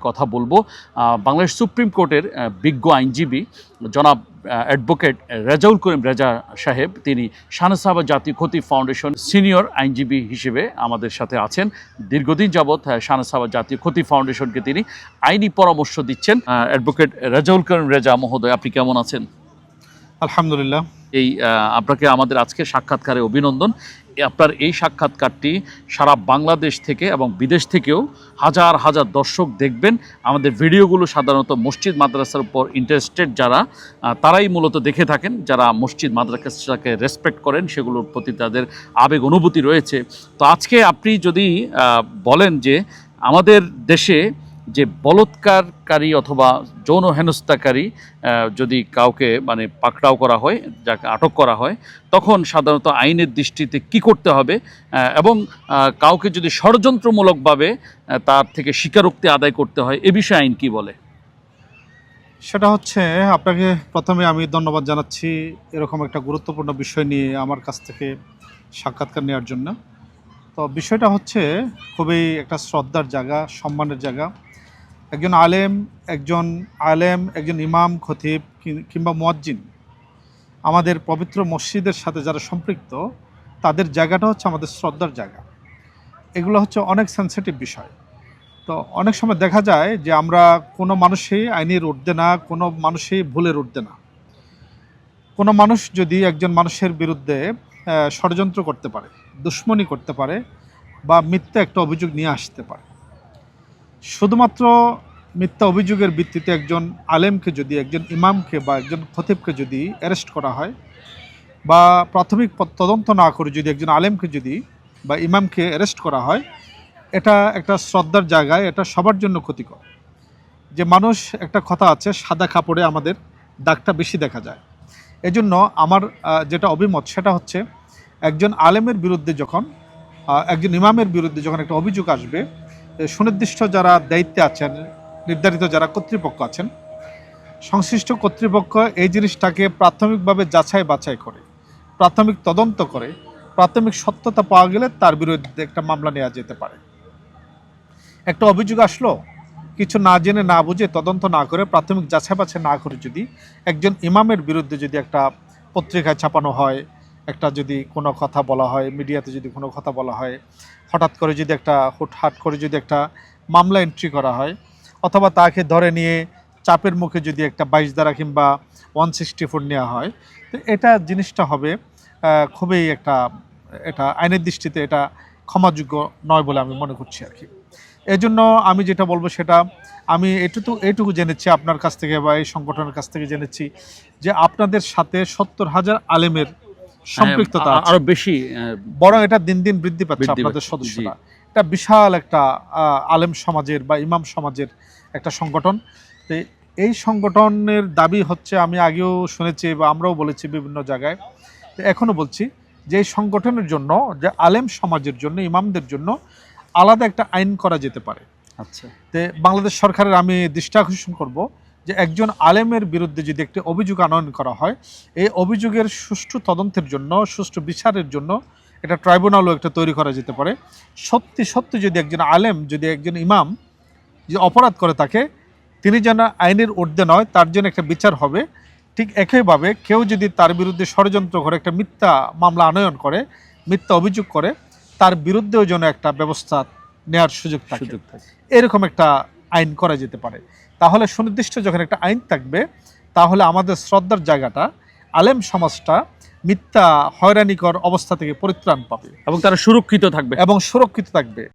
কথা বলবো বাংলাদেশ সুপ্রিম কোর্টের বিজ্ঞ আইনজীবী জনাব অ্যাডভোকেট রেজাউল করিম রেজা সাহেব, তিনি শাহনেছাবাদ জাতীয় খতিব ফাউন্ডেশন সিনিয়র আইনজীবী হিসেবে আমাদের সাথে আছেন। দীর্ঘদিন যাবৎ শাহনেছাবাদ জাতীয় খতিব ফাউন্ডেশনকে তিনি আইনি পরামর্শ দিচ্ছেন। অ্যাডভোকেট রেজাউল করিম রেজা মহোদয়, আপনি কেমন আছেন? আলহামদুলিল্লাহ। আপনাকে আমাদের আজকে সাক্ষাৎকারে অভিনন্দন। আপনার এই সাক্ষাৎকারটি সারা বাংলাদেশ থেকে এবং বিদেশ থেকেও হাজার হাজার দর্শক দেখবেন। আমাদের ভিডিওগুলো সাধারণত মসজিদ মাদ্রাসার উপর ইন্টারেস্টেড যারা, তারাই মূলত দেখে থাকেন। যারা মসজিদ মাদ্রাসাকে রেসপেক্ট করেন, সেগুলোর প্রতি তাদের আবেগ অনুভূতি রয়েছে। তো আজকে আপনি যদি বলেন যে আমাদের দেশে যে বলৎকারী অথবা যৌন হেনস্থাকারী যদি কাউকে পাকড়াও করা হয়, যাকে আটক করা হয়, তখন সাধারণত আইনের দৃষ্টিতে কি করতে হবে, এবং কাউকে যদি ষড়যন্ত্রমূলকভাবে তার থেকে স্বীকারোক্তি আদায় করতে হয়, এ বিষয়ে আইন কি বলে? সেটা হচ্ছে, আপনাকে প্রথমে আমি ধন্যবাদ জানাচ্ছি এরকম একটা গুরুত্বপূর্ণ বিষয় নিয়ে আমার কাছ থেকে সাক্ষাৎকার নেওয়ার জন্য। তো বিষয়টা হচ্ছে খুবই একটা শ্রদ্ধার জায়গা, সম্মানের জায়গা। একজন একজন ইমাম, খতিব কিংবা মুয়াজ্জিন, আমাদের পবিত্র মসজিদের সাথে যারা সম্পৃক্ত, তাদের জায়গাটা হচ্ছে আমাদের শ্রদ্ধার জায়গা। এগুলো হচ্ছে অনেক সেন্সিটিভ বিষয়। তো অনেক সময় দেখা যায় যে আমরা কোনো মানুষই আইনের ঊর্ধ্বে না, কোনো মানুষই ভুলের ঊর্ধ্বে না। কোনো মানুষ যদি একজন মানুষের বিরুদ্ধে ষড়যন্ত্র করতে পারে, দুশ্মনী করতে পারে, বা মিথ্যা একটা অভিযোগ নিয়ে আসতে পারে, শুধুমাত্র মিথ্যা অভিযোগের ভিত্তিতে একজন আলেমকে যদি, একজন ইমামকে বা একজন খতিবকে যদি অ্যারেস্ট করা হয়, বা প্রাথমিক তদন্ত না করে যদি একজন আলেমকে যদি বা ইমামকে অ্যারেস্ট করা হয়, এটা একটা শ্রদ্ধার জায়গায়, এটা সবার জন্য ক্ষতিকর। যে মানুষ, একটা কথা আছে, সাদা কাপড়ে আমাদের দাগটা বেশি দেখা যায়। এজন্য আমার যেটা অভিমত, সেটা হচ্ছে একজন আলেমের বিরুদ্ধে যখন, একজন ইমামের বিরুদ্ধে যখন একটা অভিযোগ আসবে, সুনির্দিষ্ট যারা দায়িত্বে আছেন, নির্ধারিত যারা কর্তৃপক্ষ আছেন, সংশ্লিষ্ট কর্তৃপক্ষ এই জিনিসটাকে প্রাথমিকভাবে যাচাই বাছাই করে, প্রাথমিক তদন্ত করে, প্রাথমিক সত্যতা পাওয়া গেলে তার বিরুদ্ধে একটা মামলা নেওয়া যেতে পারে। একটা অভিযোগ আসলো, কিছু না জেনে না বুঝে, তদন্ত না করে, প্রাথমিক যাচাই বাছাই না করে যদি একজন ইমামের বিরুদ্ধে যদি একটা পত্রিকায় ছাপানো হয়, একটা যদি কোনো কথা বলা হয়, মিডিয়াতে যদি কোনো কথা বলা হয়, হঠাৎ করে যদি হুটহাট করে যদি একটা মামলা এন্ট্রি করা হয়, অথবা তাকে ধরে নিয়ে চাপের মুখে যদি একটা 22 ধারা কিংবা 164 নেওয়া হয়, তো এটা জিনিসটা হবে খুবই এটা আইনের দৃষ্টিতে এটা ক্ষমাযোগ্য নয় বলে আমি মনে করছি আর কি। এই জন্য আমি যেটা বলবো, সেটা আমি এইটুকু জেনেছি আপনার কাছ থেকে বা এই সংগঠনের কাছ থেকে জেনেছি যে আপনাদের সাথে 70,000 আলেমের সম্পৃক্ততা আরো বেশি, বরং এটা দিন দিন বৃদ্ধি পাচ্ছে আপনাদের সদস্যরা। এটা বিশাল একটা আলেম সমাজের বা ইমাম সমাজের একটা সংগঠন। তো এই সংগঠনের দাবি হচ্ছে, আমি আগেও শুনেছি বা আমরাও বলেছি বিভিন্ন জায়গায়, তো এখনও বলছি, যে এই সংগঠনের জন্য, যে আলেম সমাজের জন্য, ইমামদের জন্য আলাদা একটা আইন করা যেতে পারে। আচ্ছা, তো বাংলাদেশ সরকারের আমি দৃষ্টি আকর্ষণ করব যে একজন আলেমের বিরুদ্ধে যদি একটি অভিযোগ আনয়ন করা হয়, এই অভিযোগের সুষ্ঠু তদন্তের জন্য, সুষ্ঠু বিচারের জন্য একটা ট্রাইব্যুনালও একটা তৈরি করা যেতে পারে। সত্যি যদি একজন আলেম, যদি একজন ইমাম যে অপরাধ করে থাকে, তিনি যেন আইনের ঊর্ধ্বে নয়, তার জন্য একটা বিচার হবে। ঠিক একইভাবে কেউ যদি তার বিরুদ্ধে ষড়যন্ত্র করে একটা মিথ্যা মামলা আনয়ন করে, মিথ্যা অভিযোগ করে, তার বিরুদ্ধেও যেন একটা ব্যবস্থা নেওয়ার সুযোগ থাকে, এরকম একটা আইন করা যেতে পারে। তাহলে সুনির্দিষ্ট যখন একটা আইন থাকবে, তাহলে আমাদের শ্রদ্ধার জায়গাটা, আলেম সমাজটা মিথ্যা হয়রানিকর অবস্থা থেকে পরিত্রাণ পাবে এবং তারা সুরক্ষিত থাকবে।